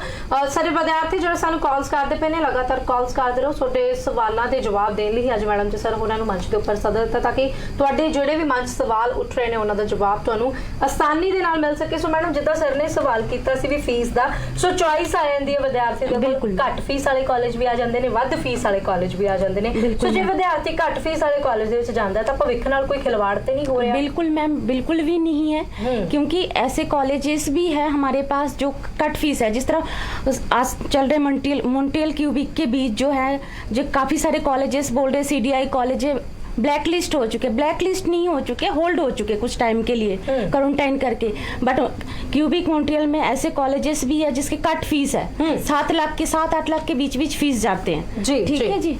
ਸਾਡੇ ਵਿਦਿਆਰਥੀ ਜਿਹੜੇ ਸਾਨੂੰ ਕਾਲਸ ਕਰਦੇ ਪਏ ਨੇ, ਲਗਾਤਾਰ ਕਾਲਸ ਕਰਦੇ ਰਹੋ। ਤੁਹਾਡੇ ਸਵਾਲਾਂ ਦੇ ਜਵਾਬ ਦੇਣ ਲਈ ਅੱਜ ਮੈਡਮ ਜੀ ਸਰ ਉਹਨਾਂ ਨੂੰ ਮੰਚ ਦੇ ਉੱਪਰ ਸੱਦਾ ਦਿੱਤਾ ਤਾਂ ਕਿ ਤੁਹਾਡੇ ਜਿਹੜੇ ਵੀ ਮਨ 'ਚ ਸਵਾਲ ਉੱਠ ਰਹੇ ਨੇ ਉਹਨਾਂ ਦਾ ਜਵਾਬ ਤੁਹਾਨੂੰ ਆਸਾਨੀ ਦੇ ਨਾਲ ਮਿਲ ਸਕੇ। ਸੋ ਮੈਡਮ ਜਿੱਦਾਂ ਸਰ ਨੇ ਸਵਾਲ ਕੀਤਾ ਸੀ ਵੀ ਫੀਸ ਦਾ, ਸੋ ਚੋਇਸ ਆ ਜਾਂਦੀ ਹੈ ਵਿਦਿਆਰਥੀ ਦੇ ਕੋਲ। ਘੱਟ ਫੀਸ ਵਾਲੇ ਕਾਲਜ ਵੀ ਆ ਜਾਂਦੇ ਨੇ, ਵੱਧ ਫੀਸ ਵਾਲੇ ਕਾਲਜ ਵੀ ਆ ਜਾਂਦੇ ਨੇ। ਸੋ ਜੇ ਵਿਦਿਆਰਥੀ ਘੱਟ ਫੀਸ ਵਾਲੇ ਕਾਲਜ ਦੇ ਵਿੱਚ ਜਾਂਦਾ ਤਾਂ भविष्य ਨਾਲ ਕੋਈ खिलवाड़ तो नहीं हो रहा? बिल्कुल मैम, बिल्कुल भी नहीं है, क्योंकि ऐसे कॉलेजेस भी है हमारे पास जो कट फीस है। जिस तरह आज चल रहे मोन्ट्रियल क्यूबिक के बीच जो है, जो काफ़ी सारे कॉलेजेस बोल रहे CDI कॉलेज ब्लैक लिस्ट हो चुके, ब्लैक लिस्ट नहीं हो चुके, होल्ड हो चुके कुछ टाइम के लिए क्वारंटाइन करके। बट क्यूबिक मॉन्ट्रियल में ऐसे कॉलेजेस भी है जिसकी कट फीस है 7 लाख के 7-8 लाख के बीच फीस जाते हैं जी। ठीक है जी।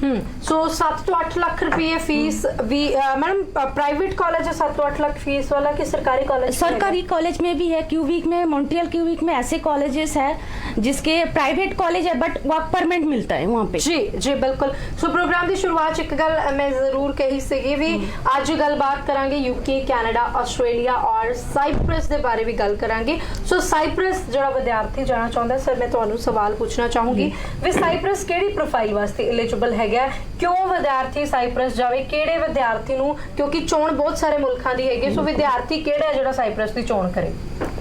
सो 7 to 8 लाख रुपये फीस भी मैडम प्राइवेट कॉलेज है 7 to 8 लाख फीस वाला कि सरकारी कॉलेज? सरकारी कॉलेज में भी है। क्यूबिक में, मॉन्ट्रियल क्यूबिक में ऐसे कॉलेजेस है जिसके प्राइवेट कॉलेज है बट वर्क परमिट मिलता है वहाँ पे। जी जी बिल्कुल। सो प्रोग्राम की शुरुआत एक गल मैं जरूर कही ਸੀਗੀ ਵੀ ਅੱਜ ਗੱਲਬਾਤ ਕਰਾਂਗੇ UK, ਕੈਨੇਡਾ, ਆਸਟ੍ਰੇਲੀਆ ਔਰ ਸਾਈਪ੍ਰਸ ਦੇ ਬਾਰੇ ਵੀ ਗੱਲ ਕਰਾਂਗੇ। ਸੋ ਸਾਈਪ੍ਰਸ ਜਿਹੜਾ ਵਿਦਿਆਰਥੀ ਜਾਣਾ ਚਾਹੁੰਦਾ, ਸਰ ਮੈਂ ਤੁਹਾਨੂੰ ਸਵਾਲ ਪੁੱਛਣਾ ਚਾਹੂੰਗੀ ਵੀ ਸਾਈਪ੍ਰਸ ਕਿਹੜੀ ਪ੍ਰੋਫਾਈਲ ਵਾਸਤੇ ਐਲੀਜੀਬਲ ਹੈਗਾ? ਕਿਉਂ ਵਿਦਿਆਰਥੀ ਸਾਈਪ੍ਰਸ ਜਾਵੇ? ਕਿਹੜੇ ਵਿਦਿਆਰਥੀ ਨੂੰ, ਕਿਉਂਕਿ ਚੋਣ ਬਹੁਤ ਸਾਰੇ ਮੁਲਕਾਂ ਦੀ ਹੈਗੀ, ਸੋ ਵਿਦਿਆਰਥੀ ਕਿਹੜਾ ਹੈ ਜਿਹੜਾ ਸਾਈਪ੍ਰਸ ਦੀ ਚੋਣ ਕਰੇ?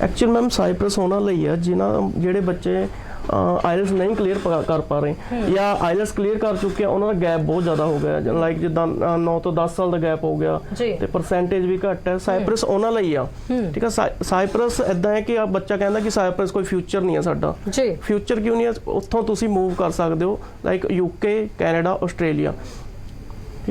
ਐਕਚੁਅਲ ਮੈਮ ਸਾਈਪ੍ਰਸ ਉਹਨਾਂ ਲਈ ਆ ਜਿਹੜੇ ਬੱਚੇ ਆਈਲੈਟਸ ਨਹੀਂ ਕਲੀਅਰ ਕਰ ਪਾ ਰਹੇ ਜਾਂ ਆਈਲੈਟਸ ਕਲੀਅਰ ਕਰ ਚੁੱਕੇ ਆ, ਉਹਨਾਂ ਦਾ ਗੈਪ ਬਹੁਤ ਜ਼ਿਆਦਾ ਹੋ ਗਿਆ। ਲਾਈਕ ਜਿੱਦਾਂ 9 ਤੋਂ 10 ਸਾਲ ਦਾ ਗੈਪ ਹੋ ਗਿਆ ਤੇ ਪਰਸੈਂਟੇਜ ਵੀ ਘੱਟ ਹੈ। ਸਾਈਪ੍ਰਸ ਉਹਨਾਂ ਲਈ ਆ। ਠੀਕ ਹੈ, ਸਾਈਪ੍ਰਸ ਇਦਾਂ ਹੈ ਕਿ ਆ ਬੱਚਾ ਕਹਿੰਦਾ ਕਿ ਸਾਈਪ੍ਰਸ ਕੋਈ ਫਿਊਚਰ ਨਹੀਂ ਹੈ ਸਾਡਾ। ਫਿਊਚਰ ਕਿਉਂ ਨਹੀਂ ਹੈ? ਉੱਥੋਂ ਤੁਸੀਂ ਮੂਵ ਕਰ ਸਕਦੇ ਹੋ ਲਾਈਕ UK, ਕੈਨੇਡਾ, ਆਸਟ੍ਰੇਲੀਆ।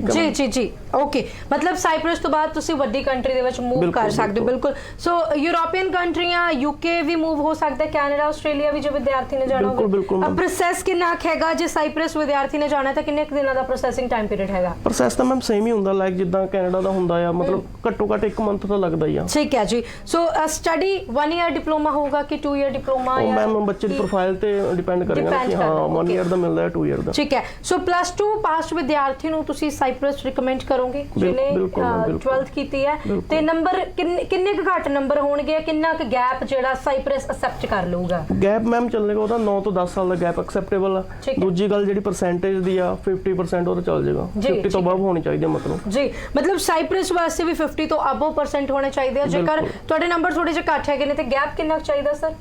जी जी जी ओके। मतलब साइप्रस तो बाद तुसी वड्डी कंट्री दे विच मूव कर सकते हो। बिल्कुल। सो यूरोपियन कंट्रियां UK भी मूव हो सकता है, कनाडा, आस्ट्रेलिया भी जो विद्यार्थी ने जाना होगा। अब प्रोसेस कितना हैगा? जे साइप्रस विद्यार्थी ने जाना है तो किन्ने दिनों दा प्रोसेसिंग टाइम पीरियड हैगा? प्रोसेस तो मैम सेम ही हुंदा लाइक जिद्दां कनाडा दा हुंदा है, मतलब घट्टो घट 1 मंथ तो लगदा ही आ। ठीक है जी। सो स्टडी 1 ईयर डिप्लोमा होगा कि 2 ईयर डिप्लोमा? या मैम बच्चे दी प्रोफाइल ते डिपेंड करेगा कि हां 1 ईयर दा मिलदा है 2 ईयर दा। ठीक है। सो +2 पास विद्यार्थी ਨੂੰ ਤੁਸੀਂ ਸਾਈਪ੍ਰਸ ਰਿਕਮੈਂਡ ਕਰੋਗੇ ਜਿਹਨੇ 12th ਕੀਤੀ ਹੈ? ਤੇ ਨੰਬਰ ਕਿੰਨੇ ਕੁ ਘੱਟ ਨੰਬਰ ਹੋਣਗੇ? ਕਿੰਨਾ ਕੁ ਗੈਪ ਜਿਹੜਾ ਸਾਈਪ੍ਰਸ ਅਸੈਪਟ ਕਰ ਲਊਗਾ? ਗੈਪ ਮੈਮ ਚੱਲੇਗਾ ਉਹਦਾ 9 ਤੋਂ 10 ਸਾਲ ਦਾ ਗੈਪ ਐਕਸੈਪਟੇਬਲ ਆ। ਦੂਜੀ ਗੱਲ ਜਿਹੜੀ ਪਰਸੈਂਟੇਜ ਦੀ ਆ 50% ਉਹਦਾ ਚੱਲ ਜਾਏਗਾ। 50 ਤੋਂ ਅਬਵ ਹੋਣੀ ਚਾਹੀਦੀ ਹੈ ਮਤਲਬ। ਜੀ ਮਤਲਬ ਸਾਈਪ੍ਰਸ ਵਾਸਤੇ ਵੀ 50 ਤੋਂ ਅਬਵ % ਹੋਣੇ ਚਾਹੀਦੇ ਆ। ਜੇਕਰ ਤੁਹਾਡੇ ਨੰਬਰ ਥੋੜੇ ਜਿਹਾ ਘੱਟ ਹੈਗੇ ਨੇ ਤੇ ਗੈਪ ਕਿੰਨਾ ਕੁ ਚਾਹੀਦਾ ਸਰ?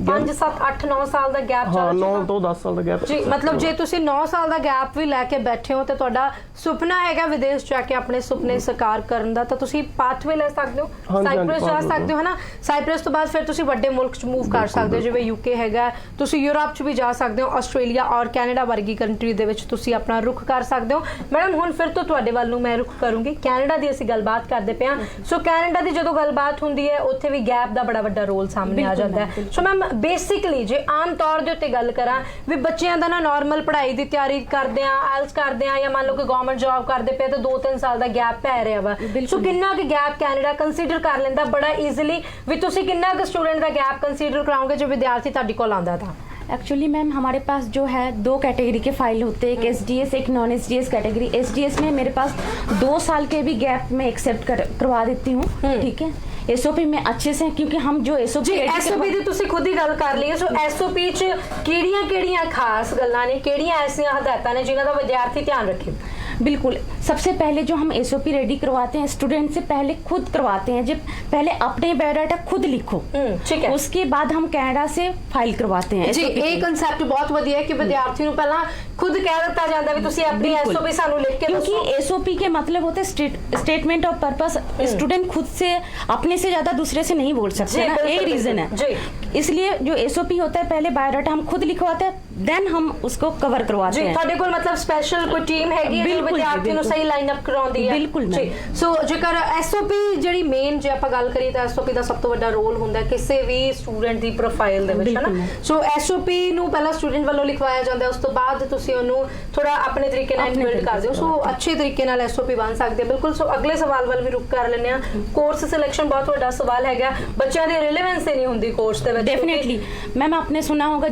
5 7 8 9 ਸਾਲ ਦਾ ਗੈਪ ਹਾਂ 9 ਤੋਂ 10 ਸਾਲ ਦਾ ਗੈਪ ਜੀ। ਮਤਲਬ ਜੇ ਤੁਸੀਂ 9 ਸਾਲ ਦਾ ਗੈਪ ਵੀ ਲੈ ਕੇ ਬੈਠੇ ਹੋ ਤੇ ਤੁਹਾਡਾ ਸੁਪਨਾ ਹੈਗਾ ਵਿਦੇਸ਼ ਜਾ ਕੇ ਆਪਣੇ ਸੁਪਨੇ ਸਾਕਾਰ ਕਰਨ ਦਾ, ਤਾਂ ਤੁਸੀਂ ਪਾਥਵੇ ਲੈ ਸਕਦੇ ਹੋ, ਸਾਈਪ੍ਰਸ ਜਾ ਸਕਦੇ ਹੋ, ਹਨਾ। ਸਾਈਪ੍ਰਸ ਤੋਂ ਬਾਅਦ ਫਿਰ ਤੁਸੀਂ ਵੱਡੇ ਮੁਲਕ 'ਚ ਮੂਵ ਕਰ ਸਕਦੇ ਹੋ, ਜਿਵੇਂ UK ਹੈਗਾ। ਤੁਸੀਂ ਯੂਰਪ 'ਚ ਵੀ ਜਾ ਸਕਦੇ ਹੋ, ਆਸਟ੍ਰੇਲੀਆ ਔਰ ਕੈਨੇਡਾ ਵਰਗੀ ਕੰਟਰੀ ਦੇ ਵਿੱਚ ਤੁਸੀਂ ਆਪਣਾ ਰੁਖ ਕਰ ਸਕਦੇ ਹੋ। ਮੈਡਮ ਹੁਣ ਫਿਰ ਤੋਂ ਤੁਹਾਡੇ ਵੱਲ ਨੂੰ ਮੈਂ ਰੁਖ ਕਰੂੰਗੀ। ਕੈਨੇਡਾ ਦੀ ਅਸੀਂ ਗੱਲਬਾਤ ਕਰਦੇ ਪਏ ਹਾਂ। ਸੋ ਕੈਨੇਡਾ ਦੀ ਜਦੋਂ ਗੱਲਬਾਤ ਹੁੰਦੀ ਹੈ ਉੱਥੇ ਵੀ ਗੈਪ ਦਾ ਬੜਾ ਵੱਡਾ ਰੋਲ ਸਾਹਮਣੇ ਆ ਜਾਂਦਾ ਹੈ। ਸੋ ਮੈਮ ਬੇਸਿਕਲੀ ਜੇ ਆਮ ਤੌਰ ਦੇ ਉੱਤੇ ਗੱਲ ਕਰਾਂ ਵੀ ਬੱਚਿਆਂ ਦਾ ਨਾ ਨਾਰਮਲ ਪੜ੍ਹਾਈ ਦੀ ਤਿਆਰੀ ਕਰਦੇ ਆ, ਆਇਲਸ ਕਰਦੇ ਆ, ਜਾਂ ਮੰਨ ਲਓ ਕਿ ਗਵਰਨਮੈਂਟ ਜੌਬ ਕਰਦੇ ਪਏ ਤਾਂ 2-3 ਸਾਲ ਦਾ ਗੈਪ ਪੈ ਰਿਹਾ ਵਾ, ਸੋ ਕਿੰਨਾ ਕੁ ਗੈਪ ਕੈਨੇਡਾ ਕੰਸੀਡਰ ਕਰ ਲੈਂਦਾ ਬੜਾ ਈਜ਼ੀਲੀ, ਵੀ ਤੁਸੀਂ कितना का स्टूडेंट का गैप कंसीडर कराओगे जो विद्यार्थी ਤੁਹਾਡੇ ਕੋਲ ਆਂਦਾ था? एक्चुअली मैम हमारे पास जो है 2 कैटेगरी के फाइल होते हैं, एक एसडीएस एक नॉन एसडीएस कैटेगरी। एसडीएस में मेरे पास 2 साल के भी गैप में एक्सेप्ट करवा देती हूँ, ठीक है। एसओपी में अच्छे से, क्योंकि हम जो एसओपी ਦੀ ਤੁਸੀਂ ਖੁਦ ਹੀ ਗੱਲ ਕਰ ਲਈ ਹੈ, ਸੋ ਐਸਓਪੀ ਚ ਕਿਹੜੀਆਂ ਖਾਸ ਗੱਲਾਂ ਨੇ, ਕਿਹੜੀਆਂ ਐਸੀਆਂ ਹਦਾਇਤਾਂ ਨੇ ਜਿਨ੍ਹਾਂ ਦਾ ਵਿਦਿਆਰਥੀ ਧਿਆਨ ਰੱਖੇ? बिल्कुल, सबसे पहले जो हम एसओपी रेडी करवाते हैं स्टूडेंट से पहले खुद करवाते हैं, जब पहले अपने बायोडाटा खुद लिखो, ठीक है, उसके बाद हम कनाडा से फाइल करवाते हैं। जी, ਇਹ ਕਨਸੈਪਟ ਬਹੁਤ ਵਧੀਆ ਹੈ ਕਿ ਵਿਦਿਆਰਥੀ ਨੂੰ ਪਹਿਲਾਂ खुद कह ਦਿੱਤਾ ਜਾਂਦਾ ਵੀ ਤੁਸੀਂ ਆਪਣੀ एसओपी ਸਾਨੂੰ ਲਿਖ के क्योंकि एसओपी के मतलब होते हैं स्टेटमेंट ऑफ पर्पस। स्टूडेंट खुद से अपने से ज्यादा दूसरे से नहीं बोल सकते ना, यही रीजन है। इसलिए जो एसओपी होता है पहले बायोडाटा हम खुद लिखवाते हैं, देन हम उसको कवर करवाते हैं। ਤੁਹਾਡੇ ਕੋਲ मतलब स्पेशल कोई टीम हैगी है जो ਵਿਦਿਆਰਥੀ ਨੂੰ ਸਹੀ ਲਾਈਨ ਅਪ ਕਰਾਉਂਦੀ ਹੈ? ਬਿਲਕੁਲ ਜੀ। ਸੋ ਜੇਕਰ ਐਸਓਪੀ ਜਿਹੜੀ ਮੇਨ ਜੇ ਆਪਾਂ ਗੱਲ ਕਰੀਏ ਤਾਂ ਐਸਓਪੀ ਦਾ ਸਭ ਤੋਂ ਵੱਡਾ ਰੋਲ ਹੁੰਦਾ ਕਿਸੇ ਵੀ ਸਟੂਡੈਂਟ ਦੀ ਪ੍ਰੋਫਾਈਲ ਦੇ ਵਿੱਚ, ਹੈ ਨਾ। ਸੋ ਐਸਓਪੀ ਨੂੰ ਪਹਿਲਾਂ ਸਟੂਡੈਂਟ ਵੱਲੋਂ ਲਿਖਵਾਇਆ ਜਾਂਦਾ, ਉਸ ਤੋਂ ਬਾਅਦ ਤੁਸੀਂ ਉਹਨੂੰ ਥੋੜਾ ਆਪਣੇ ਤਰੀਕੇ ਨਾਲ ਬਿਲਡ ਕਰਦੇ ਹੋ, ਸੋ ਅੱਛੇ ਤਰੀਕੇ ਨਾਲ ਐਸਓਪੀ ਬਣ ਸਕਦੀ ਹੈ। ਬਿਲਕੁਲ। ਸੋ ਅਗਲੇ ਸਵਾਲ ਵੱਲ ਵੀ ਰੁਕ ਕਰ ਲੈਂਦੇ ਆ। ਕੋਰਸ सिलेक्शन बहुत बड़ा सवाल है, बच्चों की रिलेवेंस नहीं होती कोर्स दे विच। डेफिनेटली मैम आपने सुना होगा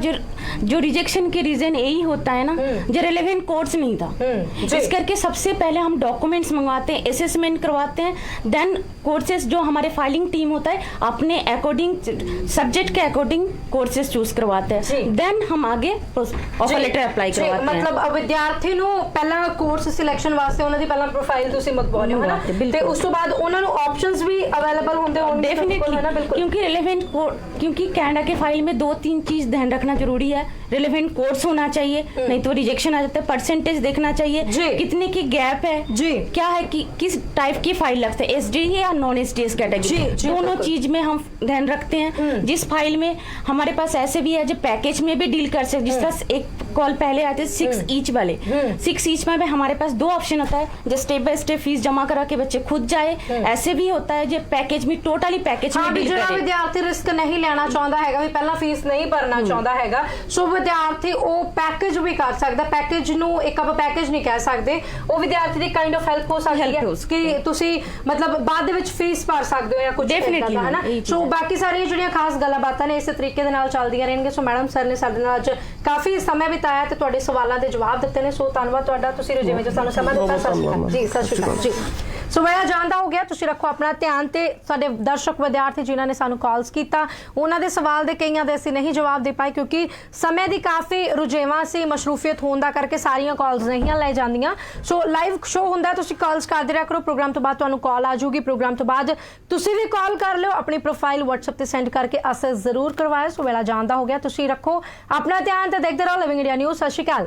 जो रिजेक्शन के रीजन यही होता है ना, जो रिलेवेंट कोर्स नहीं था, इस करके सबसे पहले हम डॉक्यूमेंट्स मंगवाते हैं, असेसमेंट करवाते हैं, देन कोर्सेज जो हमारे फाइलिंग टीम होता है अपने अकॉर्डिंग सब्जेक्ट के अकॉर्डिंग कोर्सेज चूज करवाते हैं, देन हम आगे ऑफर लेटर अप्लाई करवाते हैं। मतलब विद्यार्थी ਨੂੰ ਪਹਿਲਾਂ ਕੋਰਸ ਸਿਲੈਕਸ਼ਨ ਵਾਸਤੇ ਉਹਨਾਂ ਦੀ ਪਹਿਲਾਂ ਪ੍ਰੋਫਾਈਲ ਤੁਸੀਂ ਮੰਗਵਾਉਂਦੇ ਹੋ ਨਾ, ਤੇ ਉਸ ਤੋਂ ਬਾਅਦ ਉਹਨਾਂ ਨੂੰ ਆਪਸ਼ਨਸ भी अवेलेबल होंगे होंगे डेफिनेटली, है ना। बिल्कुल, क्योंकि रिलेवेंट क्योंकि कनाडा के फाइल में 2-3 चीज ध्यान रखना जरूरी है। रिलेवेंट कोर्स होना चाहिए, नहीं तो रिजेक्शन आ जाता है। परसेंटेज देखना चाहिए, कितने की गैप है जी, क्या है कि किस टाइप की फाइल लगता है, एसडी या नॉन एसडीएस कैटेगरी, दोनों चीज में हम ध्यान रखते हैं। जिस फाइल में हमारे पास ऐसे भी है जो पैकेज में भी डील कर सकते, जिस तरह एक कॉल पहले आते 6 ईच वाले, 6 ईच में हमारे पास 2 ऑप्शन होता है, जो स्टेप बाय स्टेप फीस जमा करा के बच्चे खुद जाए, ऐसे भी होता है जो पैकेज में टोटली पैकेज में डील करे। विद्यार्थी रिस्क नहीं लेना चाहता हैगा, भी पहला फीस नहीं भरना चाहता हैगा, सो विद्यार्थी ਉਹ ਪੈਕੇਜ ਵੀ ਕਰ ਸਕਦਾ। ਪੈਕੇਜ ਨੂੰ ਇੱਕ ਆਪਾਂ ਪੈਕੇਜ ਨਹੀਂ ਕਹਿ ਸਕਦੇ, ਉਹ ਵਿਦਿਆਰਥੀ ਦੀ ਕਾਈਂਡ ਆਫ ਹੈਲਪ ਹੋ ਸਕਦੀ ਹੈ ਕਿ ਤੁਸੀਂ ਮਤਲਬ ਬਾਅਦ ਦੇ ਵਿੱਚ ਫੀਸ ਭਰ ਸਕਦੇ ਹੋ ਜਾਂ ਕੁਝ ਡੈਫੀਨਿਟਲੀ, ਹੈ ਨਾ। ਸੋ ਬਾਕੀ ਸਾਰੀਆਂ ਜਿਹੜੀਆਂ ਖਾਸ ਗੱਲਾਂ ਬਾਤਾਂ ਨੇ ਇਸੇ ਤਰੀਕੇ ਦੇ ਨਾਲ ਚੱਲਦੀਆਂ ਰਹਿਣਗੀਆਂ। ਸੋ ਮੈਡਮ ਸਰ ਨੇ ਸਾਡੇ ਨਾਲ ਅੱਜ ਕਾਫੀ ਸਮੇਂ ਬਿਤਾਇਆ ਤੇ ਤੁਹਾਡੇ ਸਵਾਲਾਂ ਦੇ ਜਵਾਬ ਦਿੱਤੇ ਨੇ, ਸੋ ਧੰਨਵਾਦ ਤੁਹਾਡਾ, ਤੁਸੀਂ ਜਿਵੇਂ ਜੋ ਸਾਨੂੰ ਸਮਾਂ ਦਿੱਤਾ। ਸਤਿ ਸ਼੍ਰੀ ਅਕਾਲ ਜੀ। ਸਤਿ ਸ਼੍ਰੀ ਅਕਾਲ ਜੀ। ਸੋ ਮੇਰਾ ਜਾਣਦਾ ਹੋ ਗਿਆ, ਤੁਸੀਂ ਰੱਖੋ ਆਪਣਾ ਧਿਆਨ ਤੇ ਸਾਡੇ ਦਰਸ਼ਕ ਵਿਦਿਆਰਥੀ ਜਿਨ੍ਹਾਂ ਨੇ ਸਾਨੂੰ ਕਾਲਸ ਕੀਤਾ, ਉਹਨਾਂ ਦੇ ਸਵਾਲ ਦੇ ਕਈਆਂ ਦੇ ਅਸੀਂ ਨਹੀਂ ਜਵਾਬ ਦੇ ਪਾਏ ਕਿਉਂਕਿ ਸਮੇਂ ਦੀ ਕਾਫੀ ਰੁਝੇਵਾਂ ਸੀ, ਮਸ਼ਰੂਫੀਅਤ ਹੋਣ ਦਾ ਕਰਕੇ ਸਾਰੀਆਂ ਕਾਲਸ ਨਹੀਂ ਲੈ ਜਾਂਦੀਆਂ। ਸੋ ਲਾਈਵ ਸ਼ੋ ਹੁੰਦਾ, ਤੁਸੀਂ ਕਾਲਸ ਕਰਦੇ ਰਿਹਾ ਕਰੋ, ਪ੍ਰੋਗਰਾਮ ਤੋਂ ਬਾਅਦ ਤੁਹਾਨੂੰ ਕਾਲ ਆ ਜਾਊਗੀ, ਪ੍ਰੋਗਰਾਮ ਤੋਂ ਬਾਅਦ ਤੁਸੀਂ ਵੀ ਕਾਲ ਕਰ ਲਿਓ, ਆਪਣੀ ਪ੍ਰੋਫਾਈਲ WhatsApp ਤੇ ਸੈਂਡ ਕਰਕੇ ਅਸੈਸ ਜ਼ਰੂਰ ਕਰਵਾਇਓ। ਸੋ ਵੇਲਾ ਜਾਣਦਾ ਹੋ ਗਿਆ, ਤੁਸੀਂ ਰੱਖੋ ਆਪਣਾ ਧਿਆਨ ਤੇ ਦੇਖਦੇ ਰਹੋ ਲਿਵਿੰਗ ਇੰਡੀਆ ਨਿਊਜ਼। ਸਤਿ ਸ਼੍ਰੀ ਅਕਾਲ।